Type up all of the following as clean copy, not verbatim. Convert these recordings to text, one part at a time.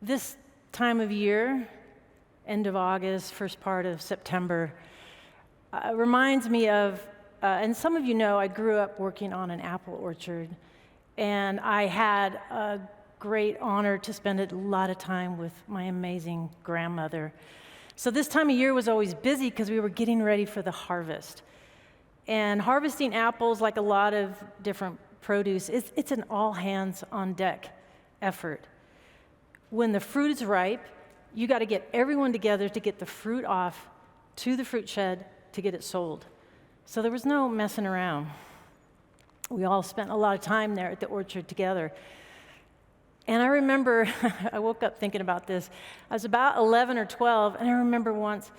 This time of year, end of August, first part of September, reminds me of, and some of you know, I grew up working on an apple orchard, and I had a great honor to spend a lot of time with my amazing grandmother. So this time of year was always busy because we were getting ready for the harvest. And harvesting apples, like a lot of different produce, it's an all-hands-on-deck effort. When the fruit is ripe, you got to get everyone together to get the fruit off to the fruit shed to get it sold. So there was no messing around. We all spent a lot of time there at the orchard together. And I remember, I woke up thinking about this. I was about 11 or 12, and I remember once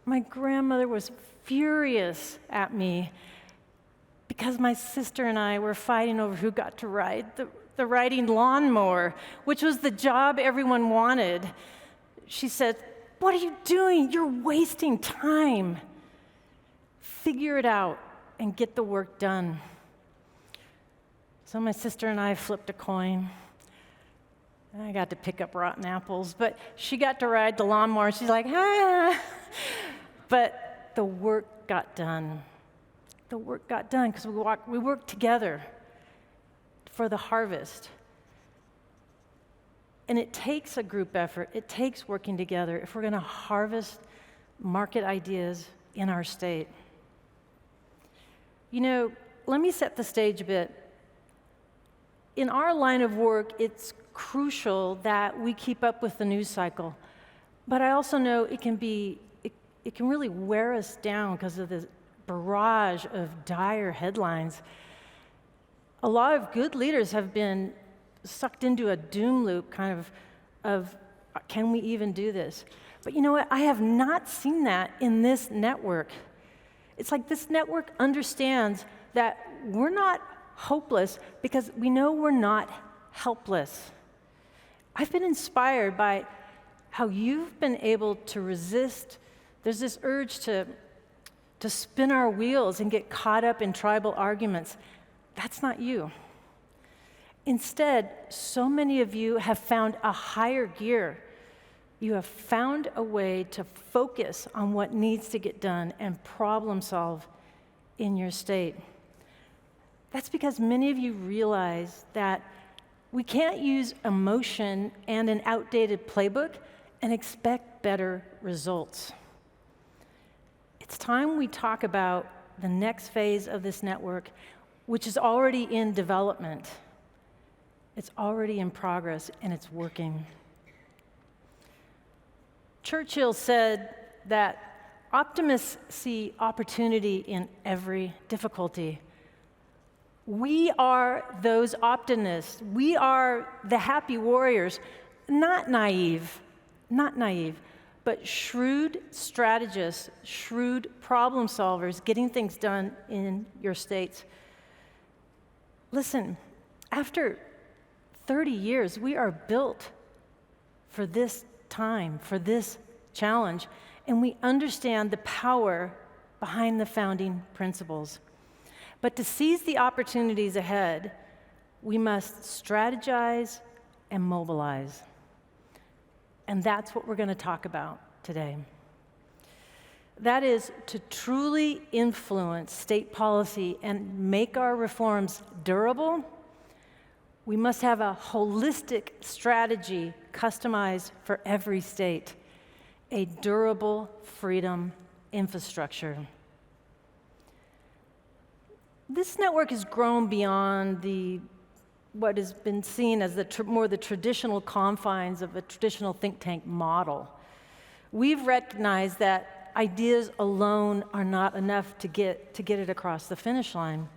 my grandmother was furious at me because my sister and I were fighting over who got to ride the riding lawnmower, which was the job everyone wanted. She said, "What are you doing? You're wasting time. Figure it out and get the work done." So my sister and I flipped a coin. I got to pick up rotten apples, but she got to ride the lawnmower. She's like, ah. But the work got done. The work got done because we worked together for the harvest. And it takes a group effort. It takes working together if we're going to harvest market ideas in our state. You know, let me set the stage a bit. In our line of work, it's crucial that we keep up with the news cycle. But I also know it can really wear us down because of the barrage of dire headlines. A lot of good leaders have been sucked into a doom loop kind of can we even do this? But you know what? I have not seen that in this network. It's like this network understands that we're not hopeless because we know we're not helpless. I've been inspired by how you've been able to resist. There's this urge to spin our wheels and get caught up in tribal arguments. That's not you. Instead, so many of you have found a higher gear. You have found a way to focus on what needs to get done and problem solve in your state. That's because many of you realize that we can't use emotion and an outdated playbook and expect better results. It's time we talk about the next phase of this network, which is already in development. It's already in progress, and it's working. Churchill said that optimists see opportunity in every difficulty. We are those optimists. We are the happy warriors, not naive, but shrewd strategists, shrewd problem solvers, getting things done in your states. Listen, after 30 years, we are built for this time, for this challenge, and we understand the power behind the founding principles. But to seize the opportunities ahead, we must strategize and mobilize. And that's what we're going to talk about today. That is, to truly influence state policy and make our reforms durable, we must have a holistic strategy customized for every state, a durable freedom infrastructure. This network has grown beyond what has been seen as the traditional confines of a traditional think tank model. We've recognized that ideas alone are not enough to get it across the finish line.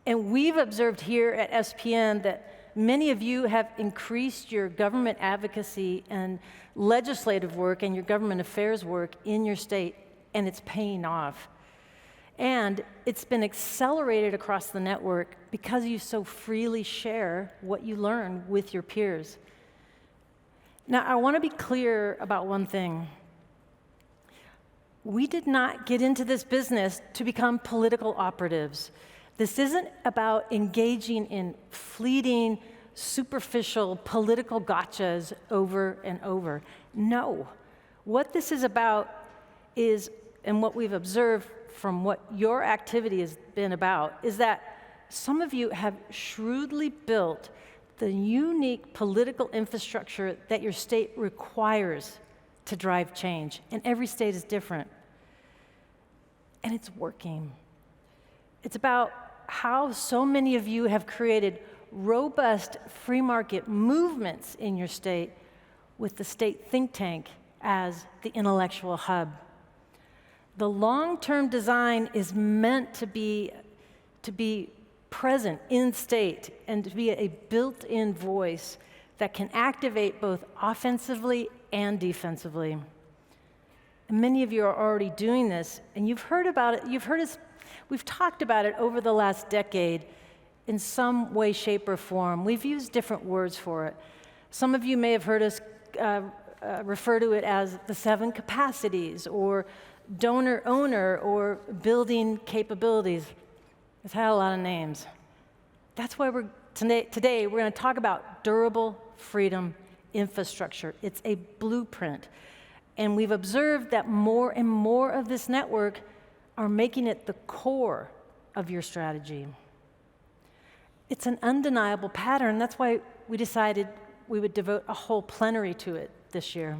And we've observed here at SPN that many of you have increased your government advocacy and legislative work and your government affairs work in your state, and it's paying off. And it's been accelerated across the network because you so freely share what you learn with your peers. Now, I want to be clear about one thing. We did not get into this business to become political operatives. This isn't about engaging in fleeting superficial political gotchas over and over. No. What this is about is, and what we've observed from what your activity has been about, is that some of you have shrewdly built the unique political infrastructure that your state requires to drive change. And every state is different. And it's working. It's about how so many of you have created robust free market movements in your state with the state think tank as the intellectual hub. The long-term design is meant to be present in state and to be a built-in voice that can activate both offensively and defensively. And many of you are already doing this, and you've heard about it, we've talked about it over the last decade in some way, shape, or form. We've used different words for it. Some of you may have heard us refer to it as the 7 capacities, or donor-owner, or building capabilities. It's had a lot of names. That's why today we're going to talk about durable freedom infrastructure. It's a blueprint. And we've observed that more and more of this network are making it the core of your strategy. It's an undeniable pattern. That's why we decided we would devote a whole plenary to it this year.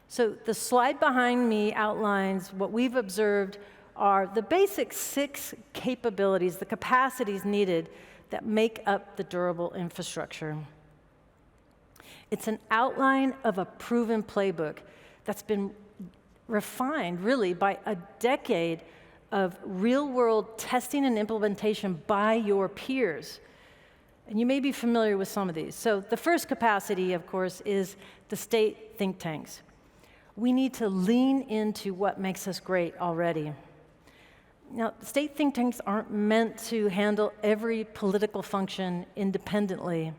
So the slide behind me outlines what we've observed are the basic 6 capabilities, the capacities needed that make up the durable infrastructure. It's an outline of a proven playbook that's been refined, really, by a decade of real-world testing and implementation by your peers. And you may be familiar with some of these. So the first capacity, of course, is the state think tanks. We need to lean into what makes us great already. Now, state think tanks aren't meant to handle every political function independently,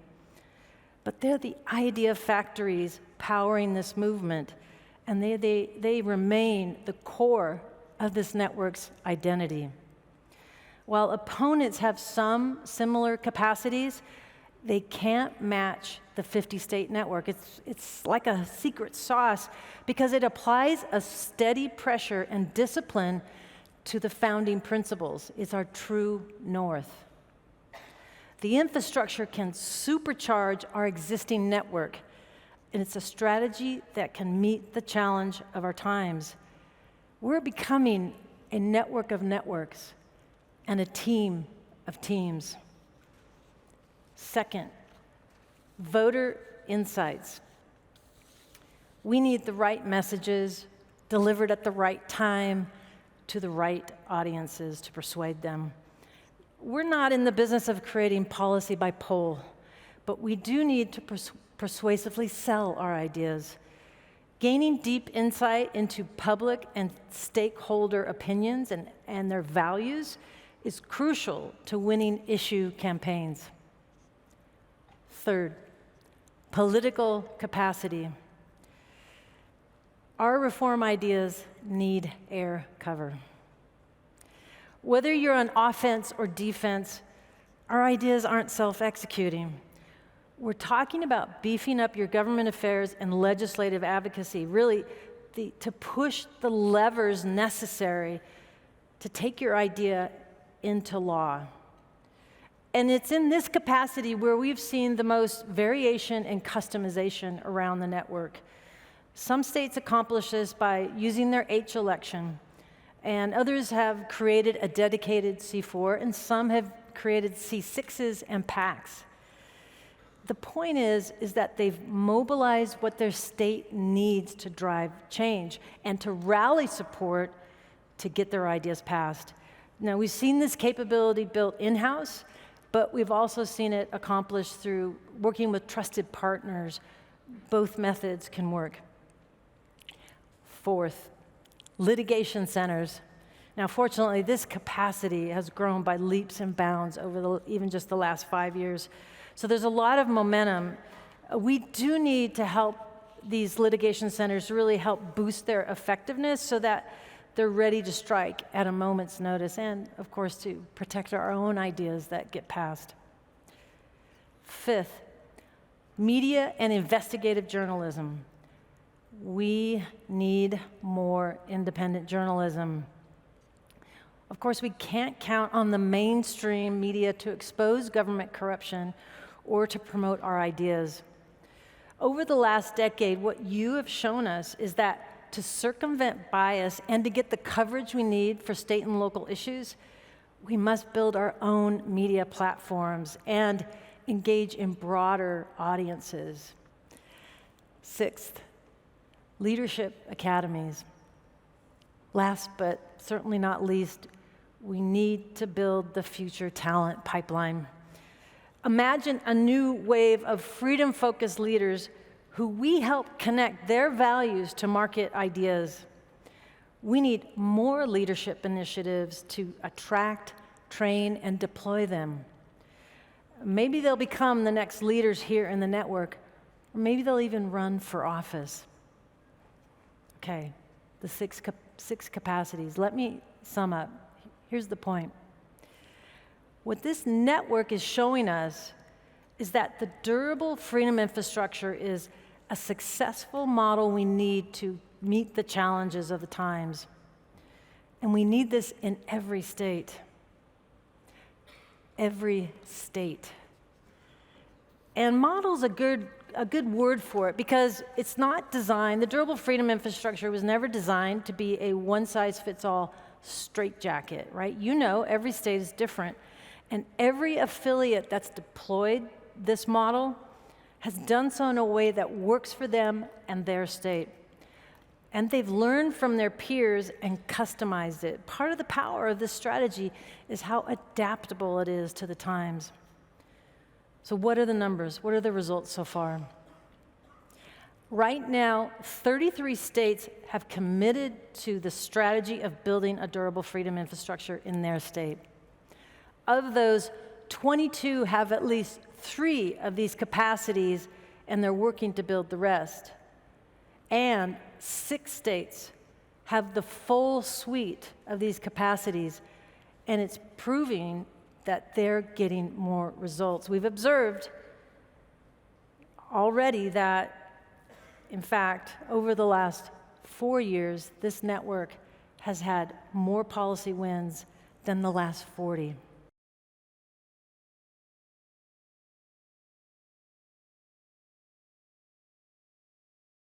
but they're the idea factories powering this movement, and they remain the core of this network's identity. While opponents have some similar capacities, they can't match the 50-state network. It's like a secret sauce because it applies a steady pressure and discipline to the founding principles. It's our true north. The infrastructure can supercharge our existing network, and it's a strategy that can meet the challenge of our times. We're becoming a network of networks and a team of teams. Second, voter insights. We need the right messages delivered at the right time to the right audiences to persuade them. We're not in the business of creating policy by poll, but we do need to persuasively sell our ideas. Gaining deep insight into public and stakeholder opinions and their values is crucial to winning issue campaigns. Third, political capacity. Our reform ideas need air cover. Whether you're on offense or defense, our ideas aren't self-executing. We're talking about beefing up your government affairs and legislative advocacy, really to push the levers necessary to take your idea into law. And it's in this capacity where we've seen the most variation and customization around the network. Some states accomplish this by using their H election, and others have created a dedicated C4, and some have created C6s and packs. The point is that they've mobilized what their state needs to drive change and to rally support to get their ideas passed. Now, we've seen this capability built in-house, but we've also seen it accomplished through working with trusted partners. Both methods can work. Fourth, litigation centers. Now, fortunately, this capacity has grown by leaps and bounds over even just the last 5 years. So there's a lot of momentum. We do need to help these litigation centers really help boost their effectiveness so that they're ready to strike at a moment's notice, and of course to protect our own ideas that get passed. Fifth, media and investigative journalism. We need more independent journalism. Of course, we can't count on the mainstream media to expose government corruption or to promote our ideas. Over the last decade, what you have shown us is that to circumvent bias and to get the coverage we need for state and local issues, we must build our own media platforms and engage in broader audiences. Sixth, leadership academies. Last but certainly not least, we need to build the future talent pipeline. Imagine a new wave of freedom-focused leaders who we help connect their values to market ideas. We need more leadership initiatives to attract, train, and deploy them. Maybe they'll become the next leaders here in the network, or maybe they'll even run for office. Okay, the six capacities. Let me sum up. Here's the point. What this network is showing us is that the durable freedom infrastructure is a successful model we need to meet the challenges of the times. And we need this in every state. Every state. And model's a good word for it because it's not designed, the durable freedom infrastructure was never designed to be a one-size-fits-all straitjacket, right? You know, every state is different. And every affiliate that's deployed this model has done so in a way that works for them and their state. And they've learned from their peers and customized it. Part of the power of this strategy is how adaptable it is to the times. So what are the numbers? What are the results so far? Right now, 33 states have committed to the strategy of building a durable freedom infrastructure in their state. Of those, 22 have at least 3 of these capacities, and they're working to build the rest. And 6 states have the full suite of these capacities, and it's proving that they're getting more results. We've observed already that, in fact, over the last 4 years, this network has had more policy wins than the last 40.